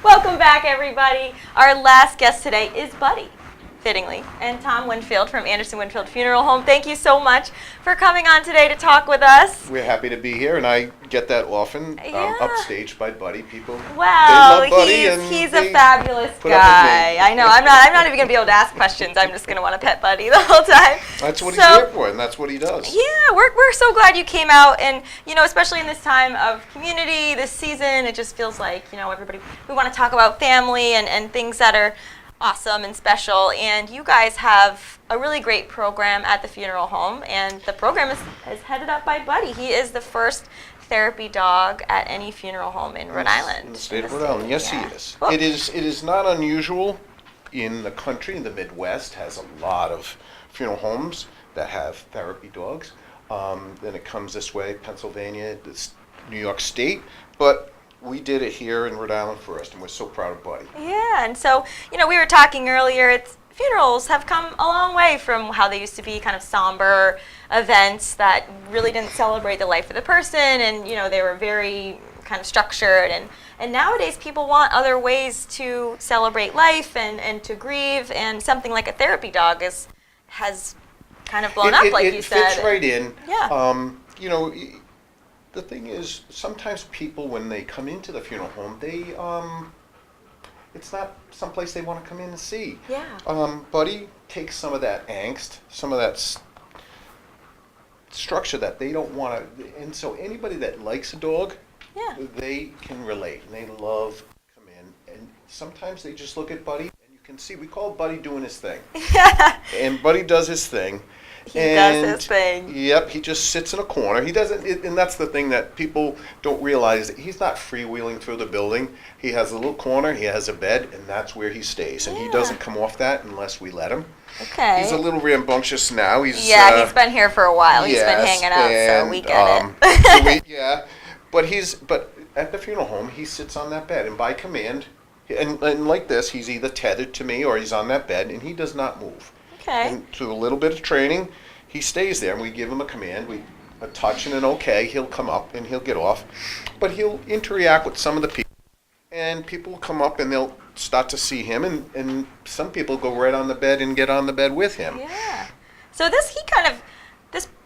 Welcome back, everybody. Our last guest today is Buddy, fittingly, and Tom Winfield from Anderson Winfield Funeral Home. Thank you so much for coming on today to talk with us. We're happy to be here, and I get that often, Yeah. upstaged by Buddy. People, Well, they love Buddy, he's a fabulous guy. I know. I'm not even gonna be able to ask questions. I'm just gonna want to pet Buddy the whole time. That's what he's here for, and that's what he does. Yeah, we're so glad you came out, and especially in this time of community, this season, it just feels like everybody, we want to talk about family and things that are awesome and special, and you guys have a really great program at the funeral home, and the program is headed up by Buddy. He is the first therapy dog at any funeral home in Rhode Island. In the state of Rhode Island, yes, yeah. he is. Well, It is not unusual in the country. The Midwest has a lot of funeral homes that have therapy dogs. Then it comes this way, Pennsylvania, New York State, but we did it here in Rhode Island first, and we're so proud of Buddy. Yeah, and so, we were talking earlier, funerals have come a long way from how they used to be kind of somber events that really didn't celebrate the life of the person, and, they were very kind of structured, and nowadays people want other ways to celebrate life and to grieve, and something like a therapy dog has kind of blown up, like you said. It fits right in. Yeah. The thing is, sometimes people, when they come into the funeral home, it's not someplace they want to come in and see. Yeah. Buddy takes some of that angst, some of that structure that they don't want to, and so anybody that likes a dog, Yeah. they can relate, and they love to come in, and sometimes they just look at Buddy, and you can see, we call Buddy doing his thing. Yeah. And Buddy does his thing. He does his thing. Yep, he just sits in a corner. He doesn't, and that's the thing that people don't realize. He's not freewheeling through the building. He has a little corner, he has a bed, and that's where he stays. And he doesn't come off that unless we let him. Okay. He's a little rambunctious now. He's been here for a while. He's been hanging out, so we get it. But at the funeral home, he sits on that bed, and by command, and like this, he's either tethered to me or he's on that bed, and he does not move. Okay. And through a little bit of training, he stays there, and we give him a command, a touch and an okay, he'll come up and he'll get off. But he'll interact with some of the people, and people will come up and they'll start to see him, and some people go right on the bed and get on the bed with him. Yeah. So this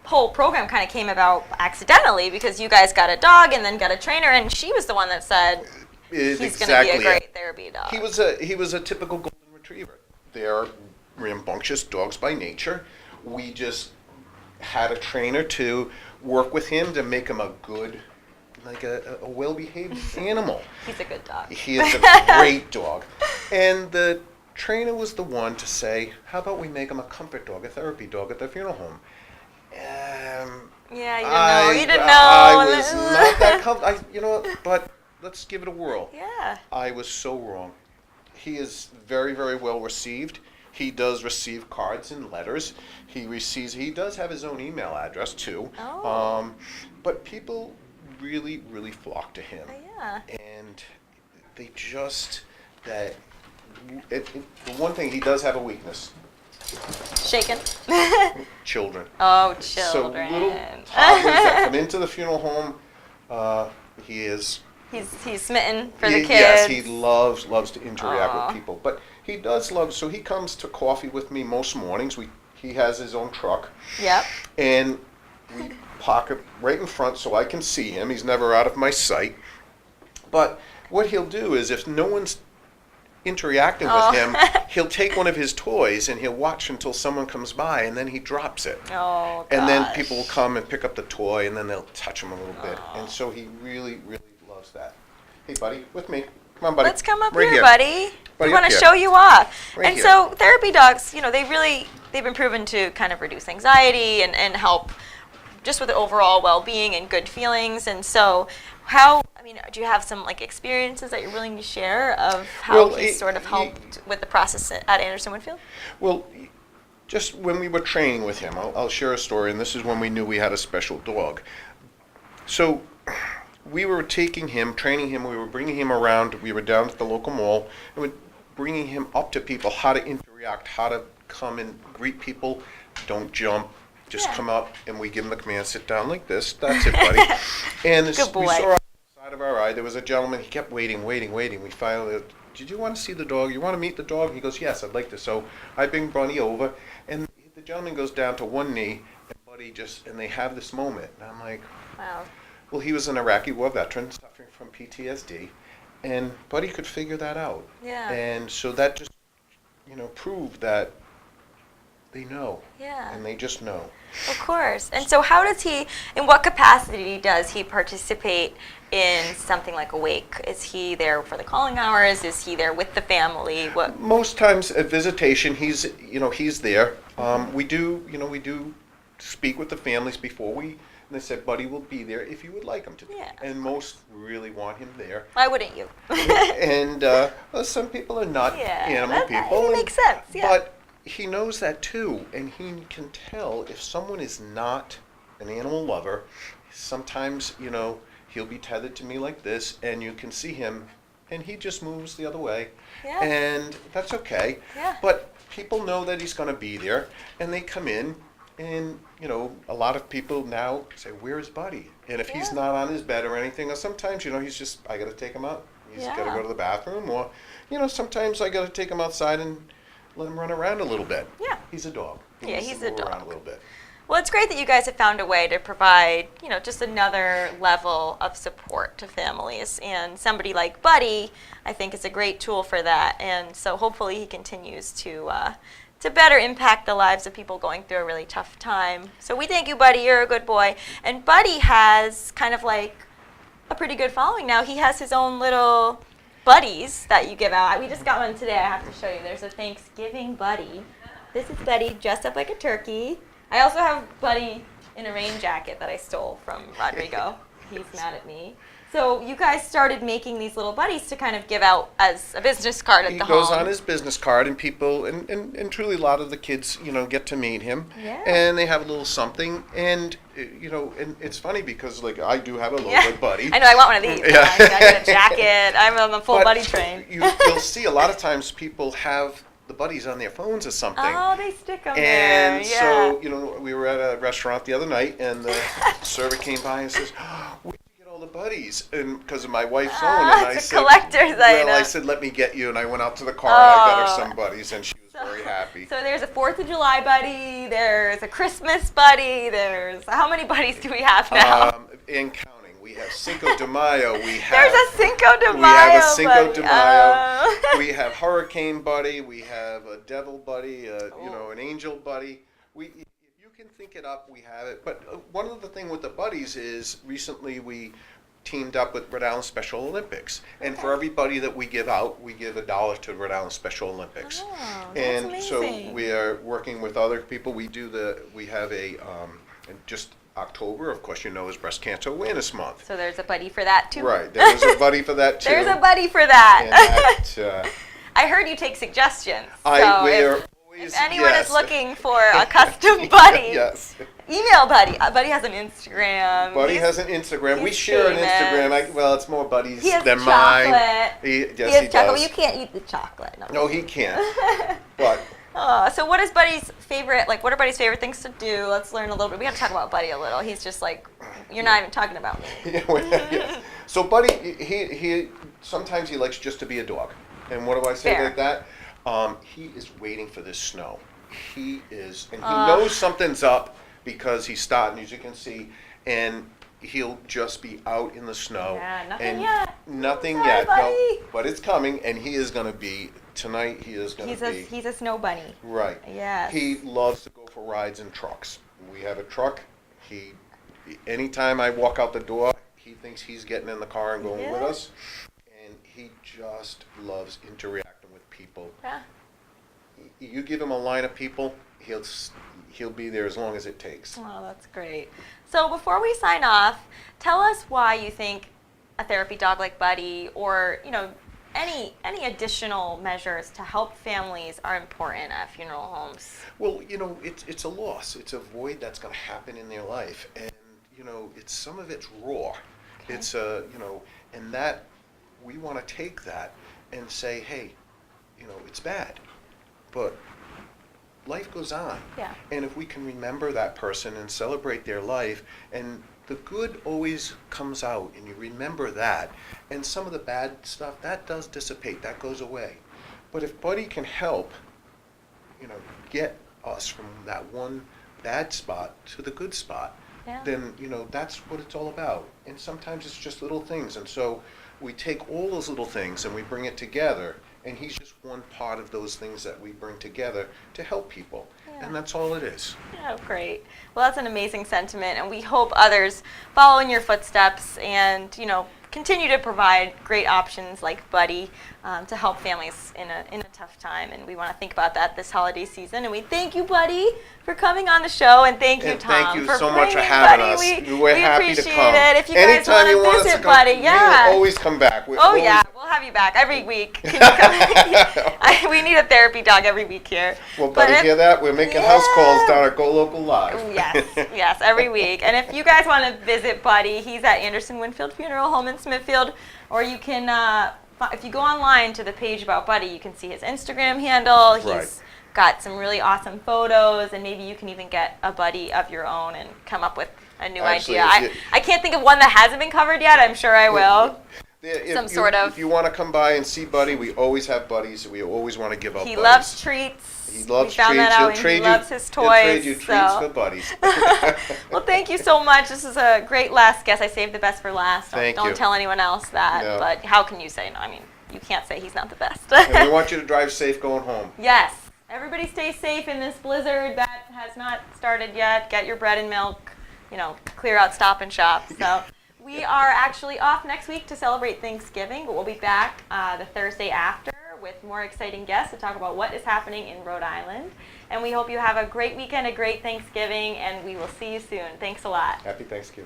whole program kind of came about accidentally because you guys got a dog and then got a trainer, and she was the one that said he's going to be a great therapy dog. He was a typical golden retriever. They're rambunctious dogs by nature. We just had a trainer to work with him to make him a good, like a well-behaved animal. He's a good dog. He is a great dog. And the trainer was the one to say, how about we make him a comfort dog, a therapy dog at the funeral home? You didn't know. I was not that comfortable. But let's give it a whirl. Yeah. I was so wrong. He is very, very well received. He does receive cards and letters. He does have his own email address too. Oh. But people really, really flock to him. Yeah. And they just, the one thing, he does have a weakness. Shaken. Children. Oh, children. So little toddlers that come into the funeral home, he's smitten for the kids. Yes, he loves to interact with people. But he does love, so he comes to coffee with me most mornings. He has his own truck. Yep. And we park it right in front so I can see him. He's never out of my sight. But what he'll do is, if no one's interacting with him, he'll take one of his toys and he'll watch until someone comes by, and then he drops it. Oh, gosh. And then people will come and pick up the toy, and then they'll touch him a little bit. And so he really, really loves that. Hey, buddy, with me. Come on, buddy. Let's come up right here, buddy. We want to show you off. Right and here. So therapy dogs, they've been proven to kind of reduce anxiety and help just with the overall well-being and good feelings. And so do you have some experiences that you're willing to share of how he sort of helped with the process at Anderson Winfield? Well, just when we were training with him, I'll share a story, and this is when we knew we had a special dog. So we were training him, we were bringing him around, we were down at the local mall, and we're bringing him up to people, how to interact, how to come and greet people, don't jump, just come up, and we give him the command, sit down like this, that's it, buddy. And Good boy. we saw outside of our eye. There was a gentleman, he kept waiting. We finally, did you want to see the dog? You want to meet the dog? He goes, yes, I'd like to. So I bring Bunny over, and the gentleman goes down to one knee, and Buddy and they have this moment. And I'm like, Wow. well, he was an Iraqi war veteran suffering from PTSD, and Buddy could figure that out. Yeah. And so that just, proved that they know. Yeah. And they just know. Of course. And so in what capacity does he participate in something like a wake? Is he there for the calling hours? Is he there with the family? What? Most times at visitation, he's there. We do speak with the families before and they said, Buddy will be there if you would like him to be. Yeah, And most really want him there. Why wouldn't you? And well, some people are not animal people. It makes sense, yeah. But he knows that too, and he can tell if someone is not an animal lover. Sometimes, he'll be tethered to me like this, and you can see him, and he just moves the other way. Yeah. And that's okay. Yeah. But people know that he's going to be there, and they come in, and, a lot of people now say, where's Buddy? And if he's not on his bed or anything, or sometimes, he's just, I got to take him out. He's got to go to the bathroom, or, sometimes I got to take him outside and let him run around a little bit. Yeah. He's a dog. He Yeah, needs he's to a move around dog. a little bit. Well, it's great that you guys have found a way to provide, just another level of support to families. And somebody like Buddy, I think, is a great tool for that. And so hopefully he continues to better impact the lives of people going through a really tough time. So we thank you, Buddy. You're a good boy. And Buddy has kind of like a pretty good following now. He has his own little buddies that you give out. We just got one today. I have to show you. There's a Thanksgiving Buddy. This is Buddy dressed up like a turkey. I also have Buddy in a rain jacket that I stole from Rodrigo. He's mad at me. So you guys started making these little buddies to kind of give out as a business card at He the home. goes on his business card, and people, and truly a lot of the kids, get to meet him. Yeah. And they have a little something, and, and it's funny because, like, I do have a little bit Buddy. I know, I want one of these. Yeah. I got a jacket. I'm on the full But Buddy train. You'll see a lot of times people have the buddies on their phones or something. Oh, they stick them there. And Yeah. so, we were at a restaurant the other night, and the server came by and says, where'd you get all the buddies? And because of my wife's phone, and I it's a said, collector's item. I said, let me get you, and I went out to the car, and I got her Oh. some buddies, and she was very happy. So there's a 4th of July buddy, there's a Christmas buddy, how many buddies do we have now? And counting. We have Cinco de Mayo, we have... There's a Cinco de Mayo We have a Cinco buddy. de Mayo. Oh. We have Hurricane Buddy. We have a Devil Buddy. An Angel Buddy. If you can think it up, we have it. But one of the thing with the buddies is recently we teamed up with Rhode Island Special Olympics, and for every buddy that we give out, we give $1 to Rhode Island Special Olympics. Oh, that's And amazing. so we are working with other people. We have just October, of course, is Breast Cancer Awareness Month. So there's a buddy for that too. Right, there's a buddy for that too. There's a buddy for that. And that, I heard you take suggestions. we So are if always, anyone yes. is looking for a custom buddy, Yes. email Buddy. Buddy has an Instagram. Buddy has an Instagram. We he's share an famous. Instagram. It's more buddies He has than chocolate. mine. He Yes, has he chocolate. does. Well, you can't eat the chocolate. No, he can't. But So what is Buddy's favorite, what are Buddy's favorite things to do? Let's learn a little bit. We got to talk about Buddy a little. He's just like, you're not even talking about me. yes. So Buddy, he sometimes he likes just to be a dog. And what do I say Fair. like that? He is waiting for this snow. He is, and he knows something's up because he's starting, as you can see, and he'll just be out in the snow. Yeah, nothing and yet. Nothing Sorry, yet. Buddy. No, but it's coming, and he is going to be, tonight he is going to be. He's a snow bunny. Right. Yes. He loves to go for rides in trucks. We have a truck. Anytime I walk out the door, he thinks he's getting in the car and going with us. And he just loves interacting with people. Yeah. You give him a line of people, he'll be there as long as it takes. Oh, that's great. So before we sign off, tell us why you think a therapy dog like Buddy, or any additional measures to help families are important at funeral homes. Well, it's a loss. It's a void that's going to happen in their life, and some of it's raw. Okay. It's and that we want to take that and say, hey, it's bad, but life goes on. Yeah. And if we can remember that person and celebrate their life, and the good always comes out, and you remember that. And some of the bad stuff, that does dissipate, that goes away. But if Buddy can help, get us from that one bad spot to the good spot, then, that's what it's all about. And sometimes it's just little things. And so we take all those little things and we bring it together, and he's just one part of those things that we bring together to help people. And that's all it is. Oh, great. Well, that's an amazing sentiment, and we hope others follow in your footsteps and, continue to provide great options like Buddy to help families in a tough time. And we want to think about that this holiday season. And we thank you, Buddy, for coming on the show, and thank you, Tom, thank you for so much for bringing having Buddy. us. We're happy to appreciate come. it. If you Anytime guys you want want us to to visit, come, Buddy, we'll always come back. Yeah, we'll have you back every week. Can you come? We need a therapy dog every week here. Well, Buddy, hear that? We're making house calls down at Go Local Live. Yes, every week. And if you guys want to visit Buddy, he's at Anderson Winfield Funeral Home in Smithfield, or you can, if you go online to the page about Buddy, you can see his Instagram handle. He's got some really awesome photos, and maybe you can even get a Buddy of your own and come up with a new idea. I can't think of one that hasn't been covered yet. I'm sure I will. If you want to come by and see Buddy, we always have buddies. We always want to give out buddies. He loves treats. He loves we found treats. That out, he loves his toys. He'll trade you treats for buddies. Well, thank you so much. This is a great last guest. I saved the best for last. Don't you. Tell anyone else that. No. But how can you say no? I mean, you can't say he's not the best. And we want you to drive safe going home. Yes. Everybody stay safe in this blizzard that has not started yet. Get your bread and milk. Clear out Stop and Shop. So we are actually off next week to celebrate Thanksgiving, but we'll be back the Thursday after with more exciting guests to talk about what is happening in Rhode Island. And we hope you have a great weekend, a great Thanksgiving, and we will see you soon. Thanks a lot. Happy Thanksgiving.